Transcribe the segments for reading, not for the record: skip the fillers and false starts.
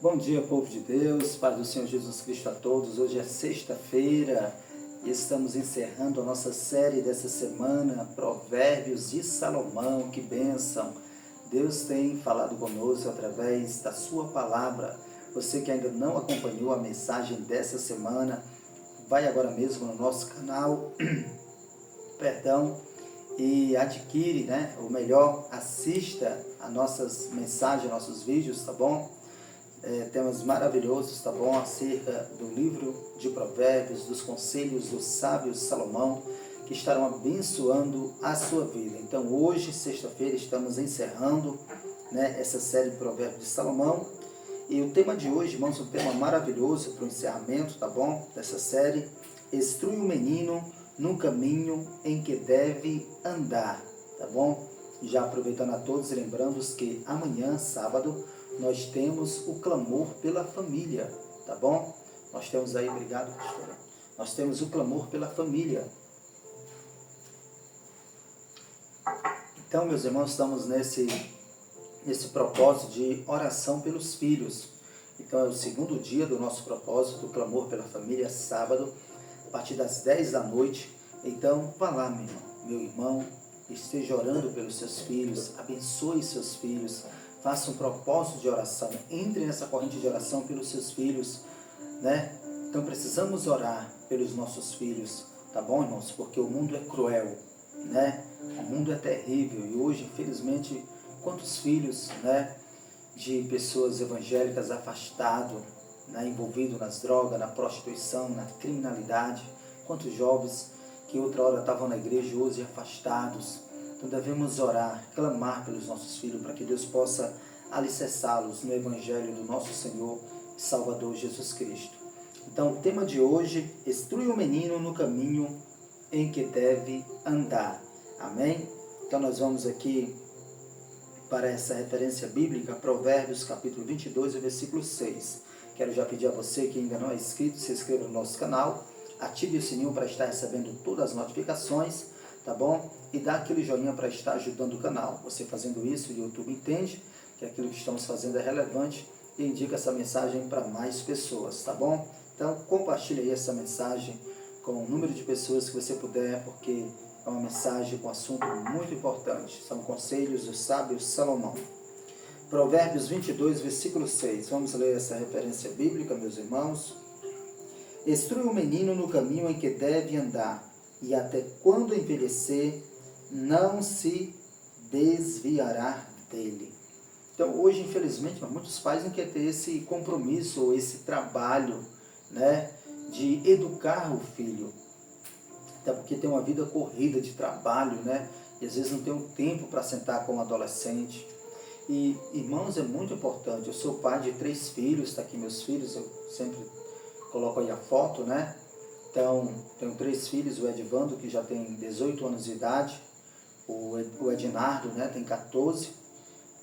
Bom dia, povo de Deus, Pai do Senhor Jesus Cristo a todos. Hoje é sexta-feira e estamos encerrando a nossa série dessa semana, Provérbios de Salomão. Que bênção! Deus tem falado conosco através da sua palavra. Você que ainda não acompanhou a mensagem dessa semana, vai agora mesmo no nosso canal, e adquire, ou melhor, assista as nossas mensagens, nossos vídeos, tá bom? Temas maravilhosos, tá bom? Acerca do livro de Provérbios, dos conselhos do sábio Salomão, que estarão abençoando a sua vida. Então, hoje, sexta-feira, estamos encerrando, essa série de Provérbios de Salomão. E o tema de hoje, irmãos, um tema maravilhoso para o encerramento, tá bom? Dessa série. Instrui o menino no caminho em que deve andar, tá bom? Já aproveitando a todos e lembrando que amanhã, sábado, nós temos o clamor pela família, tá bom? Nós temos aí, obrigado, pastora. Nós temos o clamor pela família. Então, meus irmãos, estamos nesse propósito de oração pelos filhos. Então, é o segundo dia do nosso propósito, o clamor pela família, sábado, a partir das 10 da noite. Então, vá lá, meu irmão, esteja orando pelos seus filhos, abençoe seus filhos, faça um propósito de oração, entre nessa corrente de oração pelos seus filhos, Então precisamos orar pelos nossos filhos, tá bom, irmãos? Porque o mundo é cruel, O mundo é terrível e hoje, infelizmente, quantos filhos, de pessoas evangélicas afastados, envolvidos nas drogas, na prostituição, na criminalidade, quantos jovens que outra hora estavam na igreja hoje afastados. Então devemos orar, clamar pelos nossos filhos, para que Deus possa alicerçá-los no Evangelho do nosso Senhor e Salvador Jesus Cristo. Então o tema de hoje, instrui o menino no caminho em que deve andar. Amém? Então nós vamos aqui para essa referência bíblica, Provérbios capítulo 22, versículo 6. Quero já pedir a você que ainda não é inscrito, se inscreva no nosso canal, ative o sininho para estar recebendo todas as notificações, tá bom? E dá aquele joinha para estar ajudando o canal. Você fazendo isso, o YouTube entende que aquilo que estamos fazendo é relevante e indica essa mensagem para mais pessoas, tá bom? Então, compartilhe aí essa mensagem com o número de pessoas que você puder, porque é uma mensagem com um assunto muito importante. São conselhos do sábio Salomão. Provérbios 22, versículo 6. Vamos ler essa referência bíblica, meus irmãos. Instrui o menino no caminho em que deve andar, e até quando envelhecer, não se desviará dele. Então, hoje, infelizmente, muitos pais não querem ter esse compromisso, ou esse trabalho, de educar o filho. Até porque tem uma vida corrida de trabalho, e às vezes não tem um tempo para sentar com um adolescente. E, irmãos, é muito importante. Eu sou pai de 3 filhos, está aqui meus filhos, eu sempre coloco aí a foto, Então, tenho 3 filhos, o Edvando, que já tem 18 anos de idade, o Ednardo, tem 14,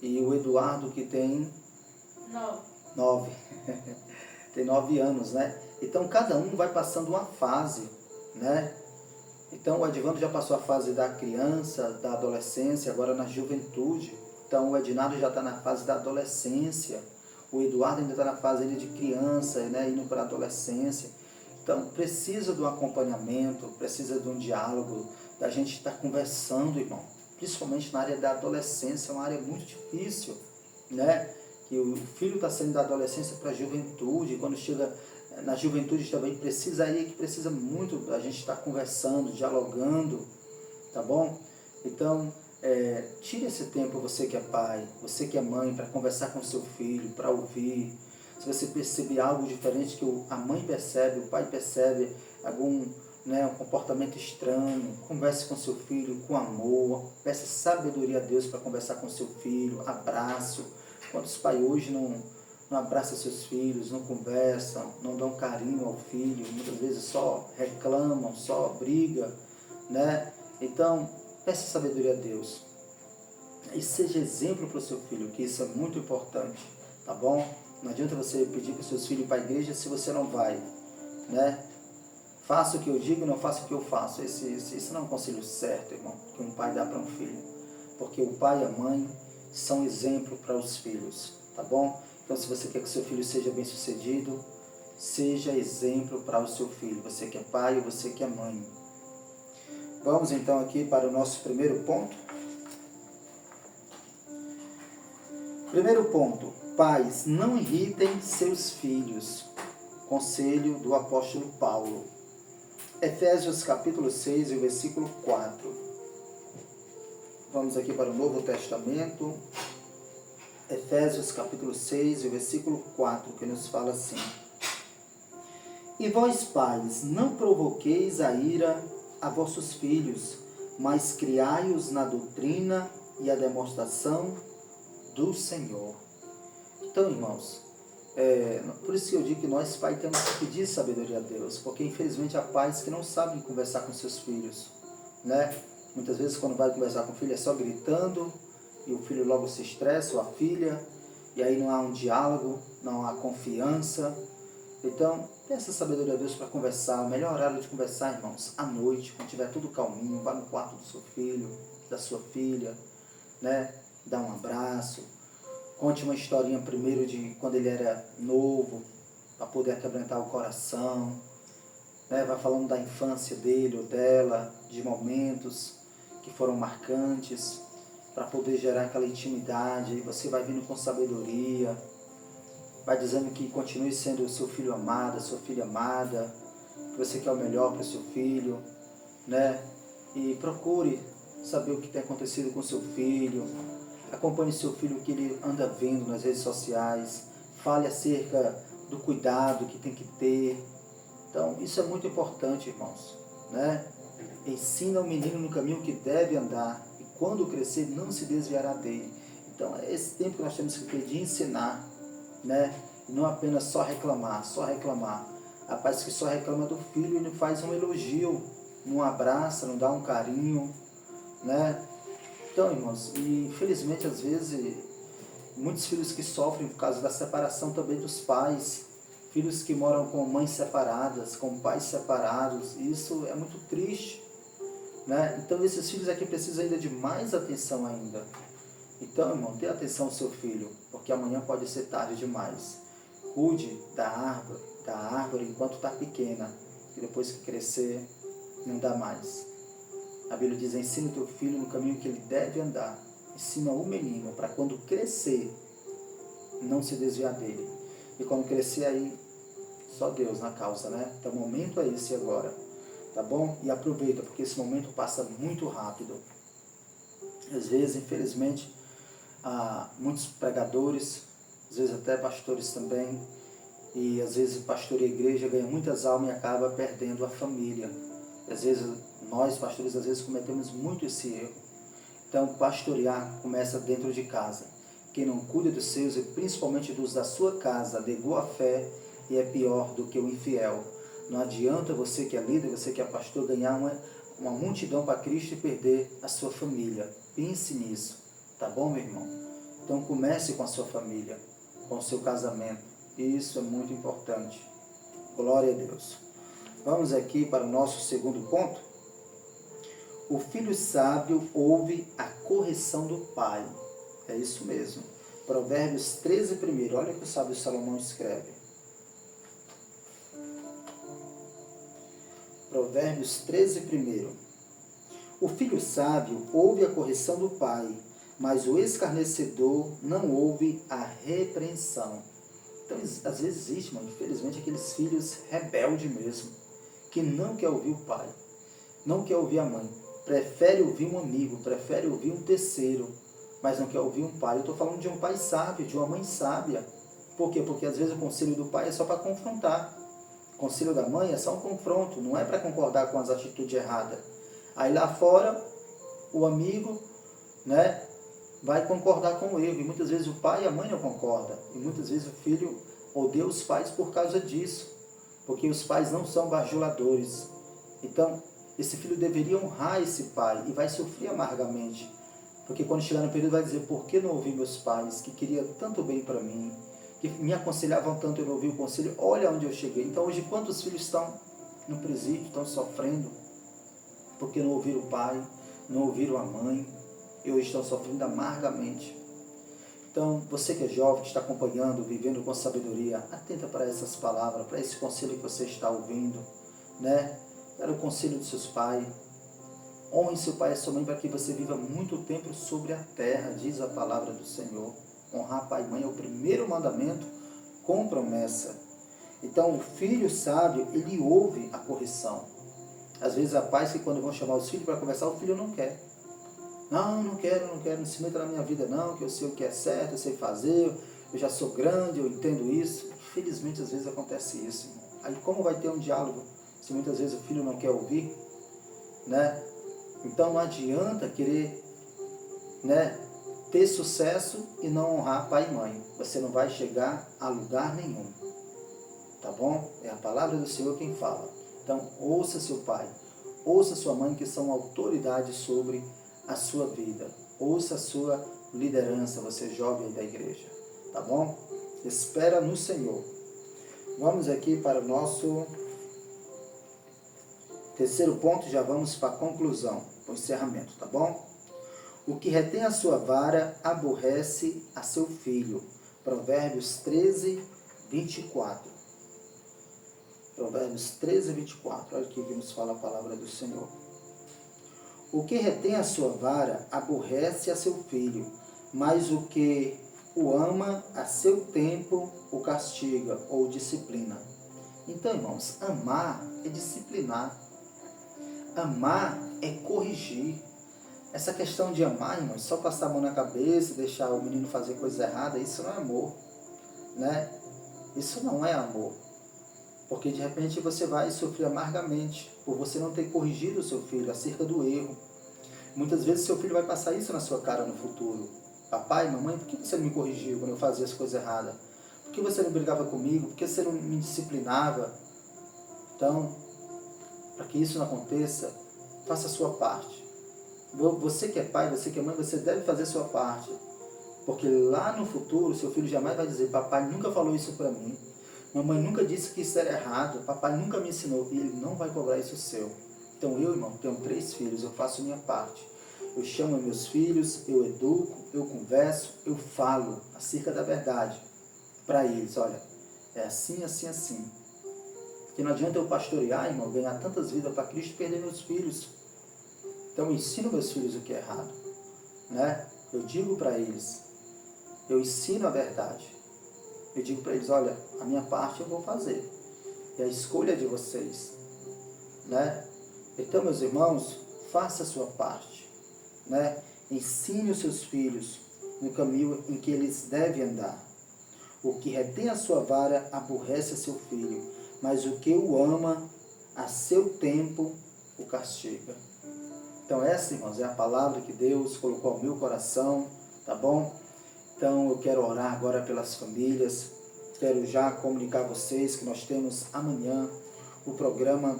e o Eduardo, que tem 9. Tem 9 anos, Então, cada um vai passando uma fase, Então, o Edvando já passou a fase da criança, da adolescência, agora na juventude. Então, o Ednardo já está na fase da adolescência. O Eduardo ainda está na fase de criança, indo para a adolescência. Então, precisa de um acompanhamento, precisa de um diálogo, da gente estar conversando, irmão. Principalmente na área da adolescência, é uma área muito difícil, Que o filho está saindo da adolescência para a juventude, e quando chega na juventude também precisa muito a gente estar conversando, dialogando, tá bom? Então, tire esse tempo, você que é pai, você que é mãe, para conversar com seu filho, para ouvir. Se você perceber algo diferente que a mãe percebe, o pai percebe, algum um comportamento estranho, converse com seu filho com amor, peça sabedoria a Deus para conversar com seu filho, abraço. Quantos pais hoje não abraçam seus filhos, não conversam, não dão carinho ao filho, muitas vezes só reclamam, só brigam, Então, peça sabedoria a Deus. E seja exemplo para o seu filho, que isso é muito importante, tá bom? Não adianta você pedir para os seus filhos ir para a igreja se você não vai, Faça o que eu digo, não faça o que eu faço. Isso não é um conselho certo, irmão, que um pai dá para um filho. Porque o pai e a mãe são exemplo para os filhos, tá bom? Então, se você quer que seu filho seja bem-sucedido, seja exemplo para o seu filho. Você que é pai ou você que é mãe. Vamos então aqui para o nosso primeiro ponto. Primeiro ponto. Pais, não irritem seus filhos. Conselho do apóstolo Paulo. Efésios capítulo 6 e o versículo 4. Vamos aqui para o Novo Testamento. Efésios capítulo 6 e o versículo 4, que nos fala assim: E vós, pais, não provoqueis a ira a vossos filhos, mas criai-os na doutrina e a demonstração do Senhor. Então, irmãos, por isso que eu digo que nós, pais, temos que pedir sabedoria a Deus, porque infelizmente há pais que não sabem conversar com seus filhos, né? Muitas vezes quando vai conversar com o filho é só gritando, e o filho logo se estressa, ou a filha, e aí não há um diálogo, não há confiança. Então, peça sabedoria a Deus para conversar. O melhor horário de conversar, irmãos, à noite, quando estiver tudo calminho, vá no quarto do seu filho, da sua filha, né? Dá um abraço. Conte uma historinha primeiro de quando ele era novo, para poder aquebrantar o coração, né? Vai falando da infância dele ou dela, de momentos que foram marcantes, para poder gerar aquela intimidade. E você vai vindo com sabedoria, vai dizendo que continue sendo o seu filho amado, a sua filha amada, que você quer o melhor para o seu filho, né? E procure saber o que tem acontecido com o seu filho. Acompanhe seu filho, o que ele anda vendo nas redes sociais. Fale acerca do cuidado que tem que ter. Então, isso é muito importante, irmãos, né? Ensina o menino no caminho que deve andar, e quando crescer não se desviará dele. Então, é esse tempo que nós temos que ter de ensinar, né? E não apenas só reclamar, só reclamar. Rapaz que só reclama do filho e não faz um elogio, não abraça, não dá um carinho, né? Então, irmãos, e infelizmente às vezes muitos filhos que sofrem por causa da separação também dos pais, filhos que moram com mães separadas, com pais separados, e isso é muito triste, né? Então esses filhos aqui precisam ainda de mais atenção ainda. Então, irmão, dê atenção ao seu filho, porque amanhã pode ser tarde demais. Cuide da árvore enquanto está pequena, e depois que crescer, não dá mais. A Bíblia diz: ensina o teu filho no caminho que ele deve andar. Ensina o menino para quando crescer, não se desviar dele. E quando crescer aí, só Deus na causa, né? Então o momento é esse agora, tá bom? E aproveita, porque esse momento passa muito rápido. Às vezes, infelizmente, há muitos pregadores, às vezes até pastores também, e às vezes o pastor e a igreja ganha muitas almas e acaba perdendo a família. Às vezes nós, pastores, às vezes cometemos muito esse erro. Então, pastorear começa dentro de casa. Quem não cuida dos seus, e principalmente dos da sua casa, negou a fé e é pior do que o infiel. Não adianta você que é líder, você que é pastor, ganhar uma multidão para Cristo e perder a sua família. Pense nisso, tá bom, meu irmão? Então, comece com a sua família, com o seu casamento. Isso é muito importante. Glória a Deus. Vamos aqui para o nosso segundo ponto. O filho sábio ouve a correção do pai. É isso mesmo. Provérbios 13, primeiro. Olha o que o sábio Salomão escreve. Provérbios 13, primeiro. O filho sábio ouve a correção do pai, mas o escarnecedor não ouve a repreensão. Então, às vezes existe, mano, infelizmente, aqueles filhos rebeldes mesmo, que não quer ouvir o pai, não quer ouvir a mãe, prefere ouvir um amigo, prefere ouvir um terceiro, mas não quer ouvir um pai. Eu estou falando de um pai sábio, de uma mãe sábia. Por quê? Porque às vezes o conselho do pai é só para confrontar. O conselho da mãe é só um confronto, não é para concordar com as atitudes erradas. Aí lá fora, o amigo, né, vai concordar com o erro. E muitas vezes o pai e a mãe não concordam. E muitas vezes o filho odeia os pais por causa disso. Porque os pais não são bajuladores. Então, esse filho deveria honrar esse pai e vai sofrer amargamente. Porque quando chegar no período vai dizer: por que não ouvi meus pais, que queriam tanto bem para mim, que me aconselhavam tanto, eu não ouvi o conselho, olha onde eu cheguei. Então hoje quantos filhos estão no presídio, estão sofrendo, porque não ouviram o pai, não ouviram a mãe, e hoje estão sofrendo amargamente. Então, você que é jovem, que está acompanhando, vivendo com sabedoria, atenta para essas palavras, para esse conselho que você está ouvindo, né? Para o conselho dos seus pais. Honre seu pai e sua mãe para que você viva muito tempo sobre a terra, diz a palavra do Senhor. Honrar pai e mãe é o primeiro mandamento com promessa. Então, o filho sábio, ele ouve a correção. Às vezes há pais que quando vão chamar os filhos para conversar, o filho não quer. Não quero, não se meta na minha vida não, que eu sei o que é certo, eu sei fazer, eu já sou grande, eu entendo isso. Infelizmente, às vezes acontece isso, irmão. Aí como vai ter um diálogo se muitas vezes o filho não quer ouvir, né? Então não adianta querer, né, ter sucesso e não honrar pai e mãe. Você não vai chegar a lugar nenhum, tá bom? É a palavra do Senhor quem fala. Então ouça seu pai, ouça sua mãe, que são autoridades sobre a sua vida. Ouça a sua liderança, você jovem da igreja, tá bom? Espera no Senhor. Vamos aqui para o nosso terceiro ponto, já vamos para a conclusão, para o encerramento, tá bom? O que retém a sua vara aborrece a seu filho. Provérbios 13, 24. Provérbios 13, 24. Olha aqui que nos fala a palavra do Senhor. O que retém a sua vara aborrece a seu filho, mas o que o ama a seu tempo o castiga ou disciplina. Então, irmãos, amar é disciplinar. Amar é corrigir. Essa questão de amar, irmãos, só passar a mão na cabeça e deixar o menino fazer coisa errada, isso não é amor, né? Isso não é amor. Porque de repente você vai sofrer amargamente por você não ter corrigido o seu filho acerca do erro. Muitas vezes seu filho vai passar isso na sua cara no futuro. Papai, mamãe, por que você não me corrigiu quando eu fazia as coisas erradas? Por que você não brigava comigo? Por que você não me disciplinava? Então, para que isso não aconteça, faça a sua parte. Você que é pai, você que é mãe, você deve fazer a sua parte. Porque lá no futuro, seu filho jamais vai dizer, papai nunca falou isso para mim. Mamãe nunca disse que isso era errado. Papai nunca me ensinou. E ele não vai cobrar isso seu. Então eu, irmão, tenho 3 filhos, eu faço a minha parte. Eu chamo meus filhos, eu educo, eu converso, eu falo acerca da verdade para eles. Olha, é assim, assim, assim. Que não adianta eu pastorear, irmão, ganhar tantas vidas para Cristo e perder meus filhos. Então eu ensino meus filhos o que é errado, né? Eu digo para eles, eu ensino a verdade. Eu digo para eles, olha, a minha parte eu vou fazer. E a escolha é de vocês, né? Então, meus irmãos, faça a sua parte, né? Ensine os seus filhos no caminho em que eles devem andar. O que retém a sua vara aborrece a seu filho, mas o que o ama, a seu tempo o castiga. Então essa, irmãos, é a palavra que Deus colocou ao meu coração, tá bom? Então eu quero orar agora pelas famílias, quero já comunicar a vocês que nós temos amanhã o programa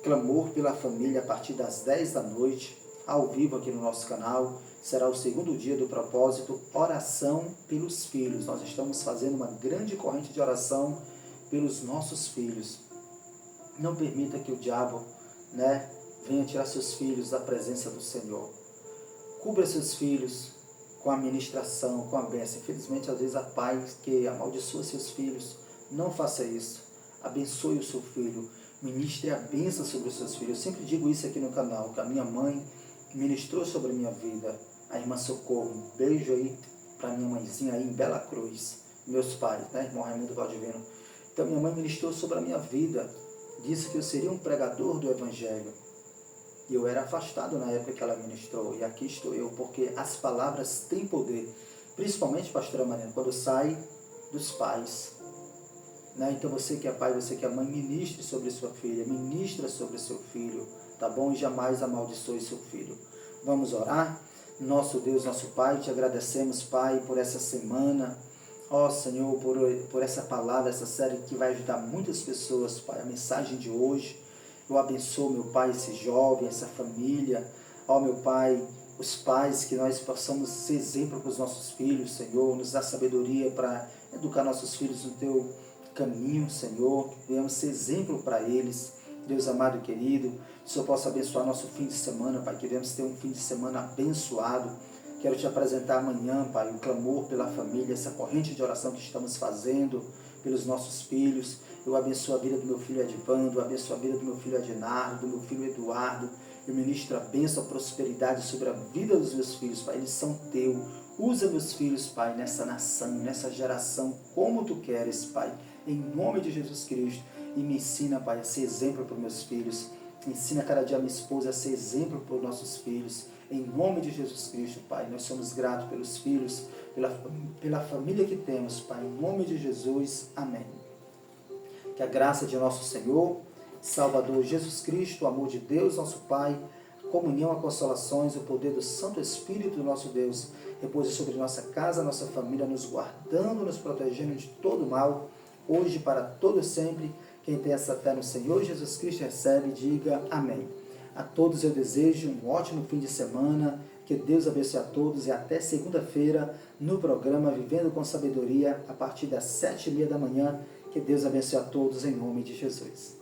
Clamor pela Família a partir das 10 da noite, ao vivo aqui no nosso canal. Será o segundo dia do propósito Oração pelos Filhos. Nós estamos fazendo uma grande corrente de oração pelos nossos filhos. Não permita que o diabo, né, venha tirar seus filhos da presença do Senhor. Cubra seus filhos com a ministração, com a bênção. Infelizmente, às vezes há pais que amaldiçoam seus filhos. Não faça isso. Abençoe o seu filho. Ministre a bênção sobre os seus filhos. Eu sempre digo isso aqui no canal, que a minha mãe ministrou sobre a minha vida. A irmã Socorro, um beijo aí para minha mãezinha aí em Bela Cruz. Meus pais, né, irmão Raimundo Valdivino. Então minha mãe ministrou sobre a minha vida. Disse que eu seria um pregador do Evangelho. E eu era afastado na época que ela ministrou. E aqui estou eu, porque as palavras têm poder. Principalmente, pastora Mariana, quando sai dos pais. Né? Então você que é pai, você que é mãe, ministre sobre sua filha, ministra sobre seu filho, tá bom? E jamais amaldiçoe seu filho. Vamos orar? Nosso Deus, nosso Pai, te agradecemos, Pai, por essa semana. Ó Senhor, por essa palavra, essa série que vai ajudar muitas pessoas, Pai. A mensagem de hoje, eu abençoo, meu Pai, esse jovem, essa família. Ó meu Pai, os pais, que nós possamos ser exemplo para os nossos filhos, Senhor. Nos dá sabedoria para educar nossos filhos no Teu caminho, Senhor. Que venhamos ser exemplo para eles. Deus amado e querido, que o Senhor possa abençoar nosso fim de semana, Pai. Queremos ter um fim de semana abençoado. Quero te apresentar amanhã, Pai, o clamor pela família, essa corrente de oração que estamos fazendo pelos nossos filhos. Eu abençoo a vida do meu filho Edvando, eu abençoo a vida do meu filho Adinardo, do meu filho Eduardo. Eu ministro a bênção, a prosperidade sobre a vida dos meus filhos, Pai. Eles são teus. Usa meus filhos, Pai, nessa nação, nessa geração, como Tu queres, Pai. Em nome de Jesus Cristo. E me ensina, Pai, a ser exemplo para os meus filhos. Ensina cada dia a minha esposa a ser exemplo para os nossos filhos. Em nome de Jesus Cristo, Pai, nós somos gratos pelos filhos, pela família que temos, Pai. Em nome de Jesus, amém. Que a graça de nosso Senhor, Salvador Jesus Cristo, o amor de Deus, nosso Pai, a comunhão, a consolações, o poder do Santo Espírito do nosso Deus, repouse sobre nossa casa, nossa família, nos guardando, nos protegendo de todo mal, hoje para todo sempre. Quem tem essa fé no Senhor Jesus Cristo recebe, diga amém. A todos eu desejo um ótimo fim de semana, que Deus abençoe a todos e até segunda-feira no programa Vivendo com Sabedoria, a partir das 7h30 da manhã. Que Deus abençoe a todos em nome de Jesus.